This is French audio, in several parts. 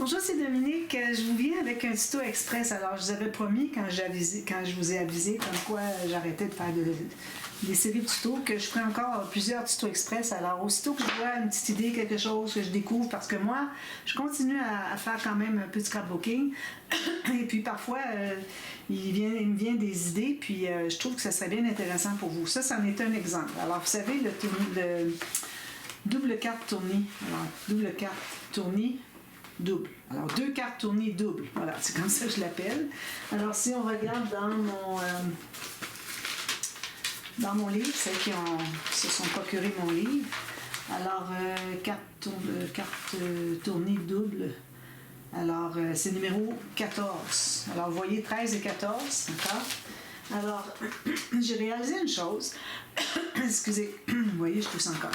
Bonjour, c'est Dominique. Je vous viens avec un tuto express. Alors, je vous avais promis quand je vous ai avisé comme quoi j'arrêtais de faire des séries de tutos, que je ferai encore plusieurs tutos express. Alors, aussitôt que je vois une petite idée, quelque chose que je découvre, parce que moi, je continue à faire quand même un peu de scrapbooking. Et puis, parfois, il me vient des idées, puis je trouve que ça serait bien intéressant pour vous. Ça, c'en est un exemple. Alors, vous savez, le double carte tournie. Alors, double carte tournie. Double. Alors, deux cartes tournées doubles. Voilà, c'est comme ça que je l'appelle. Alors, si on regarde dans mon livre, celles qui se sont procuré mon livre, alors, carte tournée double. Alors, c'est numéro 14. Alors, vous voyez 13 et 14, d'accord? Alors, j'ai réalisé une chose. Excusez, vous voyez, je tousse encore.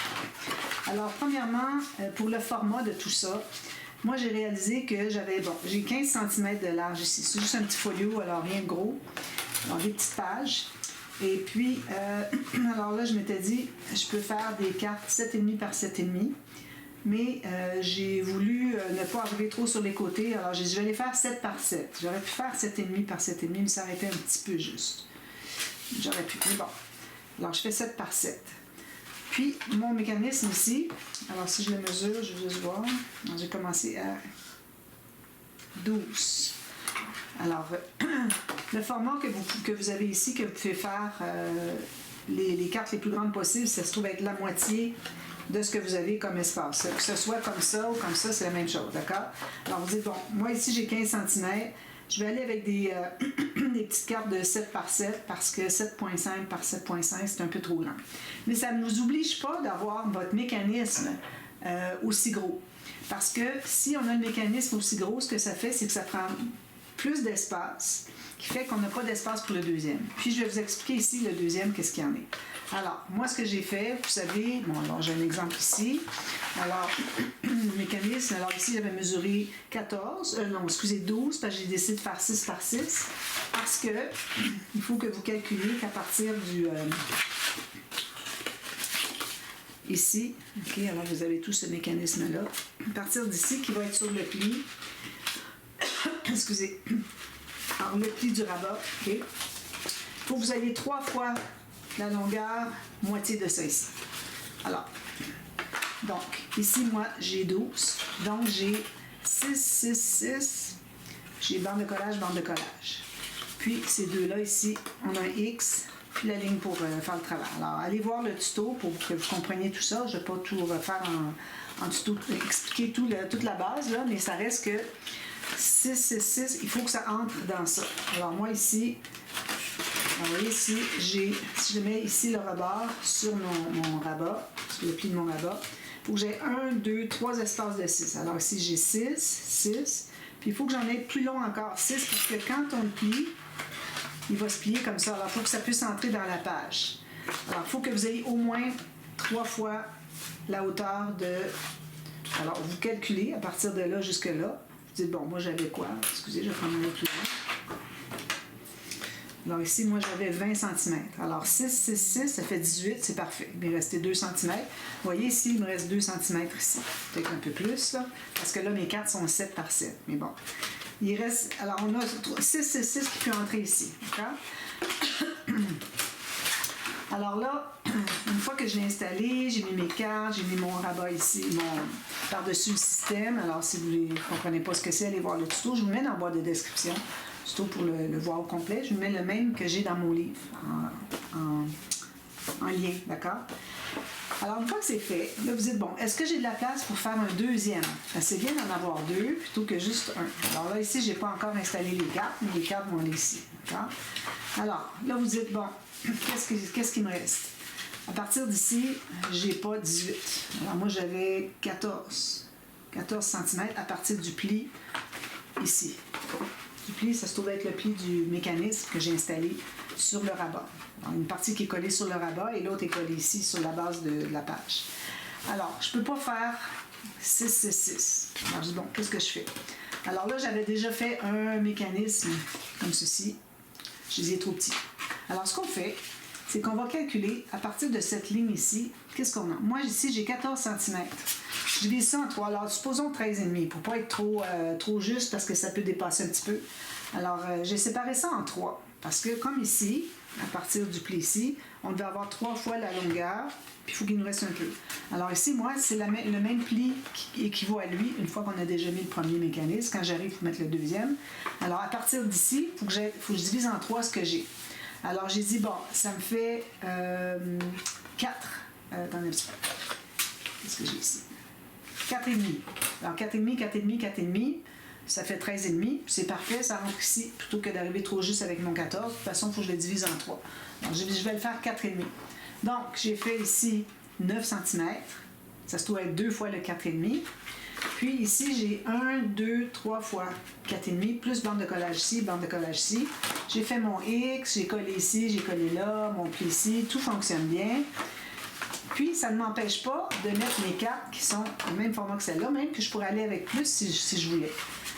Alors, premièrement, pour le format de tout ça, moi, j'ai réalisé que j'ai 15 cm de large ici. C'est juste un petit folio, alors rien de gros. Alors, des petites pages. Et puis, alors là, je m'étais dit, je peux faire des cartes 7,5 par 7,5. Mais j'ai voulu ne pas arriver trop sur les côtés. Alors, j'ai dit, je vais les faire 7 par 7. J'aurais pu faire 7,5 par 7,5, mais ça aurait été un petit peu juste. J'aurais pu. Mais bon. Alors, je fais 7 par 7. Puis, mon mécanisme ici, alors si je le mesure, je vais juste voir. J'ai commencé à 12. Alors, le format que vous avez ici, que vous pouvez faire les cartes les plus grandes possibles, ça se trouve être la moitié de ce que vous avez comme espace. Que ce soit comme ça ou comme ça, c'est la même chose, d'accord? Alors, vous dites, bon, moi ici, j'ai 15 cm. Je vais aller avec des petites cartes de 7 par 7 parce que 7,5 par 7,5, c'est un peu trop grand. Mais ça ne nous oblige pas d'avoir votre mécanisme aussi gros. Parce que si on a le mécanisme aussi gros, ce que ça fait, c'est que ça prend plus d'espace, qui fait qu'on n'a pas d'espace pour le deuxième. Puis je vais vous expliquer ici le deuxième, qu'est-ce qu'il y en est. Alors, moi, ce que j'ai fait, vous savez, bon, alors j'ai un exemple ici. Alors, le mécanisme, alors ici, j'avais mesuré 12, parce que j'ai décidé de faire 6 par 6, parce que il faut que vous calculiez qu'à partir du... ici, ok, alors vous avez tout ce mécanisme-là. À partir d'ici, qui va être sur le pli, excusez, alors le pli du rabat, ok, il faut que vous ayez 3 fois la longueur, moitié de ça ici. Alors, donc, ici, moi, j'ai 12. Donc, j'ai 6, 6, 6. J'ai bande de collage. Puis, ces deux-là, ici, on a un X, puis la ligne pour faire le travail. Alors, allez voir le tuto pour que vous compreniez tout ça. Je ne vais pas tout refaire en tuto, expliquer toute la base, là, mais ça reste que 6, 6, 6, il faut que ça entre dans ça. Alors, moi, ici... vous voyez ici, si je mets ici le rebord sur mon rabat, sur le pli de mon rabat, il faut que j'ai 1, 2, 3 espaces de 6. Alors ici, j'ai 6, 6, puis il faut que j'en ai plus long encore, 6, parce que quand on le plie, il va se plier comme ça. Alors il faut que ça puisse entrer dans la page. Alors il faut que vous ayez au moins 3 fois la hauteur de... Alors vous calculez à partir de là jusque là. Vous dites, bon, moi j'avais quoi? Excusez, je vais prendre un autre plus loin. Alors ici, moi, j'avais 20 cm. Alors 6, 6, 6, ça fait 18, c'est parfait. Il me restait 2 cm. Vous voyez ici, il me reste 2 cm ici. Peut-être un peu plus, là, parce que là, mes cartes sont 7 par 7. Mais bon, il reste... Alors, on a 6, 6, 6 qui peut entrer ici. D'accord? Alors là, une fois que j'ai installé, j'ai mis mes cartes, j'ai mis mon rabat ici, par-dessus le système. Alors, si vous ne comprenez pas ce que c'est, allez voir le tuto. Je vous mets dans la boîte de description. Surtout pour le voir au complet, je mets le même que j'ai dans mon livre en lien, d'accord? Alors, une fois que c'est fait, là, vous dites, bon, est-ce que j'ai de la place pour faire un deuxième? C'est bien d'en avoir 2 plutôt que juste un. Alors là, ici, je n'ai pas encore installé les cartes, mais les cartes vont aller ici, d'accord? Alors, là, vous dites, bon, qu'est-ce qui me reste? À partir d'ici, j'ai pas 18. Alors, moi, j'avais 14 cm à partir du pli ici. Du pli, ça se trouve être le pli du mécanisme que j'ai installé sur le rabat. Alors, une partie qui est collée sur le rabat et l'autre est collée ici sur la base de la page. Alors, je ne peux pas faire 6, 6, 6. Alors, je dis, bon, qu'est-ce que je fais? Alors là, j'avais déjà fait un mécanisme comme ceci. Je les ai trop petits. Alors, ce qu'on fait, c'est qu'on va calculer à partir de cette ligne ici, qu'est-ce qu'on a? Moi, ici, j'ai 14 cm. Je divise ça en 3. Alors, supposons 13,5 pour ne pas être trop juste parce que ça peut dépasser un petit peu. Alors, j'ai séparé ça en 3 parce que comme ici, à partir du pli ici, on devait avoir 3 fois la longueur, puis il faut qu'il nous reste un peu. Alors ici, moi, c'est le même pli qui équivaut à lui une fois qu'on a déjà mis le premier mécanisme. Quand j'arrive pour mettre le deuxième. Alors, à partir d'ici, il faut que je divise en 3 ce que j'ai. Alors, j'ai dit, bon, ça me fait 4. Attendez un petit peu. Qu'est-ce que j'ai ici? 4,5. Alors, 4,5, 4,5, 4,5. Ça fait 13,5. C'est parfait, ça rentre ici, plutôt que d'arriver trop juste avec mon 14. De toute façon, il faut que je le divise en 3. Donc, je vais le faire 4,5. Donc, j'ai fait ici 9 cm. Ça se trouve être 2 fois le 4,5. Puis ici, j'ai 1, 2, 3 fois 4,5, plus bande de collage ici, bande de collage ici. J'ai fait mon X, j'ai collé ici, j'ai collé là, mon pli ici, tout fonctionne bien. Puis, ça ne m'empêche pas de mettre mes cartes qui sont au même format que celle-là, même que je pourrais aller avec plus si je voulais.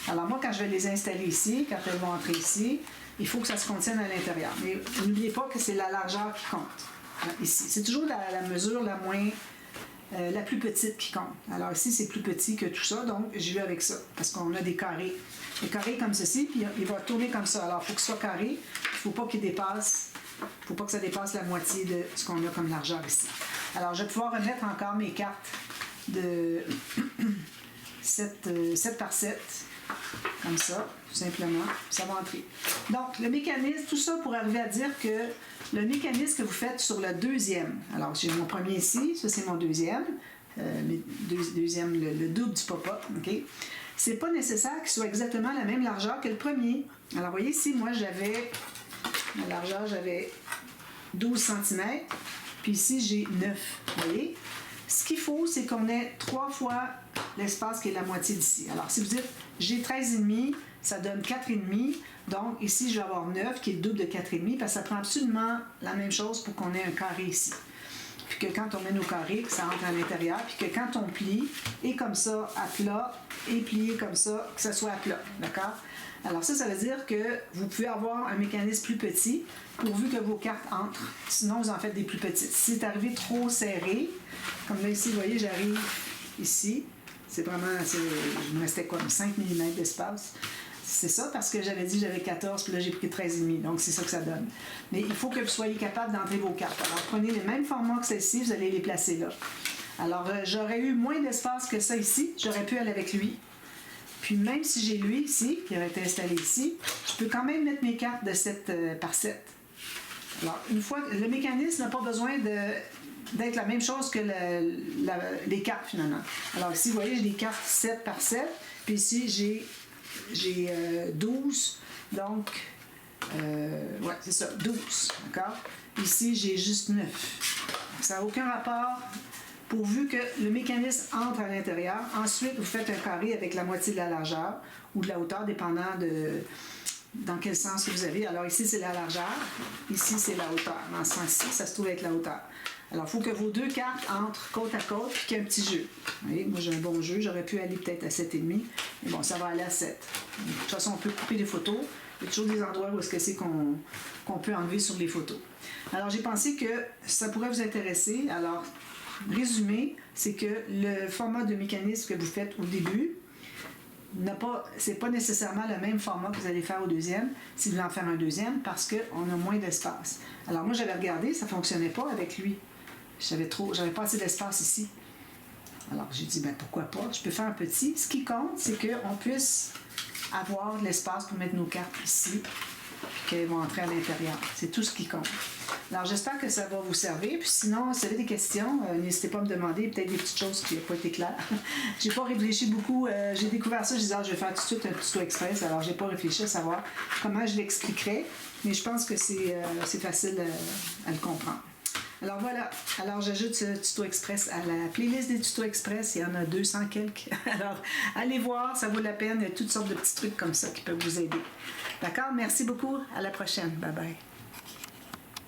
Alors moi, quand je vais les installer ici, quand elles vont entrer ici, il faut que ça se contienne à l'intérieur. Mais n'oubliez pas que c'est la largeur qui compte. Ici, c'est toujours la mesure la plus petite qui compte. Alors ici, c'est plus petit que tout ça, donc j'y vais avec ça, parce qu'on a des carrés. Des carrés comme ceci, puis il va tourner comme ça. Alors, il faut que ce soit carré, il ne faut pas qu'il dépasse, il ne faut pas que ça dépasse la moitié de ce qu'on a comme largeur ici. Alors, je vais pouvoir remettre encore mes cartes de 7 par 7, comme ça, tout simplement, ça va entrer. Donc, le mécanisme, tout ça pour arriver à dire que le mécanisme que vous faites sur le deuxième, alors j'ai mon premier ici, ça c'est mon deuxième, le double du pop-up, ok? C'est pas nécessaire qu'il soit exactement la même largeur que le premier. Alors, vous voyez ici, moi j'avais, la largeur, j'avais 12 cm, puis ici j'ai 9, vous voyez? Ce qu'il faut, c'est qu'on ait 3 fois l'espace qui est la moitié d'ici. Alors, si vous dites, j'ai 13,5, ça donne 4,5. Donc, ici, je vais avoir 9, qui est le double de 4,5, parce que ça prend absolument la même chose pour qu'on ait un carré ici. Puis que quand on met nos carrés, que ça rentre à l'intérieur, puis que quand on plie, et comme ça, à plat, et plié comme ça, que ça soit à plat. D'accord? Alors ça veut dire que vous pouvez avoir un mécanisme plus petit, pourvu que vos cartes entrent. Sinon, vous en faites des plus petites. Si c'est arrivé trop serré, comme là ici, vous voyez, j'arrive ici. C'est vraiment, il me restait quoi, 5 mm d'espace. C'est ça, parce que j'avais dit que j'avais 14, puis là j'ai pris 13,5, donc c'est ça que ça donne. Mais il faut que vous soyez capable d'entrer vos cartes. Alors prenez les mêmes formats que celle-ci, vous allez les placer là. Alors j'aurais eu moins d'espace que ça ici, j'aurais pu aller avec lui. Puis même si j'ai lui ici, qui aurait été installé ici, je peux quand même mettre mes cartes de 7 par 7. Alors une fois, le mécanisme n'a pas besoin d'être la même chose que les cartes finalement. Alors ici, vous voyez, j'ai des cartes 7 par 7, puis ici j'ai 12, donc, ouais, c'est ça, 12, d'accord? Ici, j'ai juste 9. Ça n'a aucun rapport, pourvu que le mécanisme entre à l'intérieur. Ensuite, vous faites un carré avec la moitié de la largeur ou de la hauteur, dépendant dans quel sens que vous avez. Alors ici, c'est la largeur, ici, c'est la hauteur. Dans ce sens-ci, ça se trouve être la hauteur. Alors, il faut que vos deux cartes entrent côte à côte, puis qu'il y ait un petit jeu. Vous voyez, moi, j'ai un bon jeu. J'aurais pu aller peut-être à 7,5, mais bon, ça va aller à 7. De toute façon, on peut couper des photos. Il y a toujours des endroits où est-ce que c'est qu'on peut enlever sur les photos. Alors, j'ai pensé que ça pourrait vous intéresser. Alors, résumé, c'est que le format de mécanisme que vous faites au début, c'est pas nécessairement le même format que vous allez faire au deuxième, si vous voulez en faire un deuxième, parce qu'on a moins d'espace. Alors, moi, j'avais regardé, ça ne fonctionnait pas avec lui. J'avais pas assez d'espace ici. Alors, j'ai dit, ben pourquoi pas, je peux faire un petit. Ce qui compte, c'est qu'on puisse avoir de l'espace pour mettre nos cartes ici, puis qu'elles vont entrer à l'intérieur. C'est tout ce qui compte. Alors, j'espère que ça va vous servir. Puis sinon, si vous avez des questions, n'hésitez pas à me demander. Peut-être des petites choses qui n'ont pas été claires. J'ai pas réfléchi beaucoup. J'ai découvert ça, je disais, je vais faire tout de suite un tuto express. Alors, j'ai pas réfléchi à savoir comment je l'expliquerais. Mais je pense que c'est facile à le comprendre. Alors voilà, alors j'ajoute ce tuto express à la playlist des tutos express, il y en a 200 quelques. Alors allez voir, ça vaut la peine, il y a toutes sortes de petits trucs comme ça qui peuvent vous aider. D'accord, merci beaucoup, à la prochaine, bye bye.